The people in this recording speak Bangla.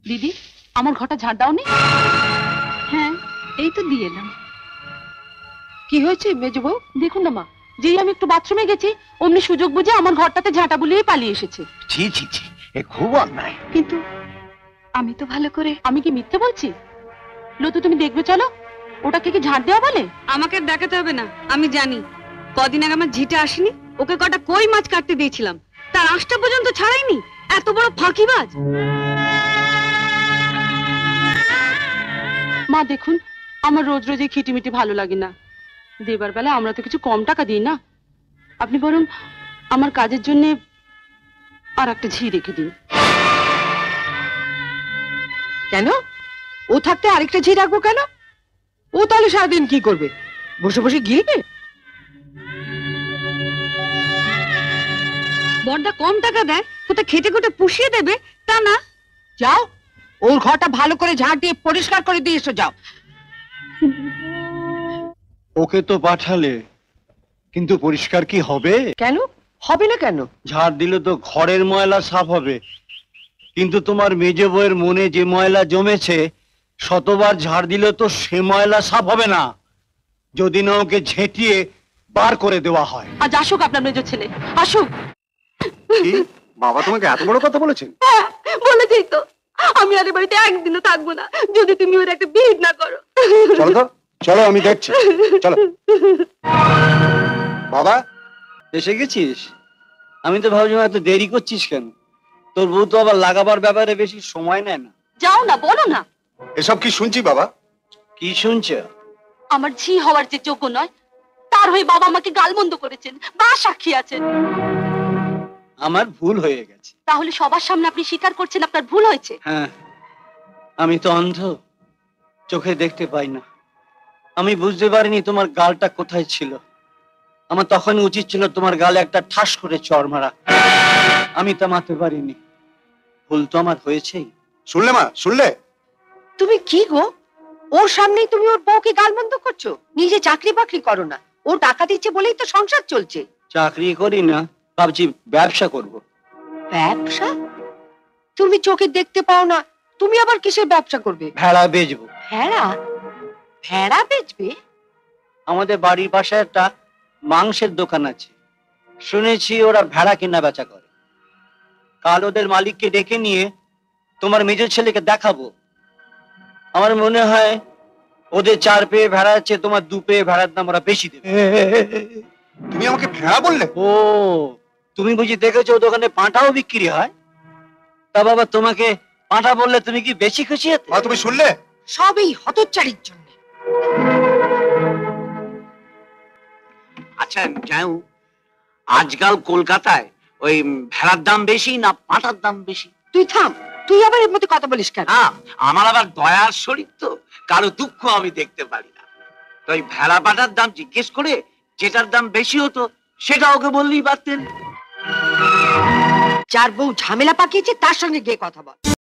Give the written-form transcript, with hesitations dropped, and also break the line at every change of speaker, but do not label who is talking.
দিদি, আমার ঘরটা ঝাড় দাওনি? হ্যাঁ, এই তো দিয়ে এলাম।
কি হয়েছে মেজো বউ?
দেখুন না মা, যেই আমি একটু বাথরুমে গেছি অমনি সুযোগ বুঝে আমার ঘরটাতে ঝাঁটা বুলিয়ে পালিয়ে এসেছে।
ছি ছি ছি, এ খুব অন্যায়।
কিন্তু আমি তো ভালো করে, আমি কি মিথ্যে বলছি? লতু, তুমি দেখবে চলো, ওটাকে কি ঝাঁট দেওয়া বলে?
আমাকে দেখাতে হবে না, আমি জানি। কদিন আগে আমার ঝিটা আসেনি, ওকে কটা কই মাছ কাটতে দিয়েছিলাম, তার আঁশটা পর্যন্ত ছাড়াইনি। এত বড় ফাঁকিবাজ।
মা দেখুন, আমার রোজ রোজ এই খিটিমিটি ভালো লাগে না। দেবার বেলা আমরা তো কিছু কম টাকা দিই না। আপনি বরং আমার কাজের জন্য আর একটা ঝি রেখে দিন।
কেন? ও থাকতে আরেকটা ঝি রাখবো কেন? ও তাহলে সারাদিন কি করবে? বসে বসে গিলবে?
বড়দা কম টাকা দেয়, কোথা খেটে খুটে পুষিয়ে দেবে তা না।
যাও, ওর ঘরটা ভালো করে ঝাড় দিয়ে পরিষ্কার করে দিয়ে এসো, যাও।
ওকে তো পাঠালে, কিন্তু পরিষ্কার কি হবে?
কেন হবে না? কেন?
ঝাড় দিলে তো ঘরের ময়লা সাফ হবে, কিন্তু তোমার মেজো বউয়ের মনে যে ময়লা জমেছে, শতবার ঝাড় দিলে তো সে ময়লা সাফ হবে না, যদি না ওকে ঝেঁটিয়ে বার করে দেওয়া হয়।
আজ আসুক আপনার মেজো ছেলে, আসুক।
বাবা তোমাকে এত বড় কথা বলেছেন?
বলেছেই তো, আমি আর এ বাড়িতে একদিনও থাকবো না যদি তুমি ওর একটা বিহিত না করো।
চলো তো, চলো আমি দেখছি, চলো। বাবা এসে গেছিস? আমি তো ভাবছিলাম এত দেরি করছিস কেন? তোর বউ তো আবার লাগাবার ব্যাপারে বেশি সময় নেয় না।
যাও না, বলো না।
এসব কি শুনছি বাবা? কি শুনছ?
আমার ঝি হওয়ার যে যোগ্য নয়, তার হয়ে বাবা আমাকে গালমন্দ করেছেন, বা সাক্ষী আছেন।
আমার ভুল হয়ে গেছে।
তাহলে সবার সামনে আপনি স্বীকার করছেন আপনার ভুল হয়েছে?
হ্যাঁ, আমি তো অন্ধ, চোখে দেখতে পাই না। আমি বুঝতে পারিনি তোমার গালটা কোথায় ছিল। আমার তখন উচিত ছিল তোমার গালে একটা ঠাস করে চড় মারা। আমি তা মারতে পারিনি। ভুল তো আমার হয়েছেই।
শুনলে মা, শুনলে?
তুমি কি গো, ওর সামনেই তুমি ওর বউকে গালমন্দ করছো? নিজে চাকরি বাকরি করো না, ও টাকা দিচ্ছে বলেই তো সংসার চলছে।
চাকরি করি না, ভাবছি ব্যবসা করব।
ব্যবসা? তুমি চোখে দেখতে পাও না, তুমি আবার কিসের ব্যবসা করবে?
ভেড়া বেচবো।
ভেড়া? ভেড়া বেচবে?
আমাদের বাড়ির পাশে একটা মাংসের দোকান আছে, শুনেছি ওরা ভেড়া কেনা বেচা করে। কাল ওদের মালিককে ডেকে নিয়ে তোমার মেজর ছেলেকে দেখাবো। আমার মনে হয় ওদের 4 পেয়ে ভেড়া আছে, তোমার 2 পেয়ে ভেড়ার দাম ওরা বেশি দেবে।
তুমি আমাকে ভেড়া বললে?
ও, তুমি বুঝি দেখেছো দোকানে পাঁঠাও বিক্রি হয়? তা বাবা, তোমাকে পাঁঠা বললে তুমি কি বেশি খুশি হতে?
মা তুমি শুনলে?
সবই হতচ্চারির জন্য।
আচ্ছা যাও, আজকাল কলকাতায় ওই ভেড়ার দাম বেশি না পাঁঠার দাম বেশি?
তুই থাম, তুই আবার এর মধ্যে কথা বলিস কেন?
না, আমার আবার দয়ার শরীর তো, কারো দুঃখ আমি দেখতে পারি না। তো ওই ভেড়া পাঁঠার দাম জিজ্ঞেস করে যেটার দাম বেশি হতো সেটা ওকে বললেই পারতেন।
যার বউ ঝামেলা পাকিয়েছে তার সঙ্গে গিয়ে কথা বল।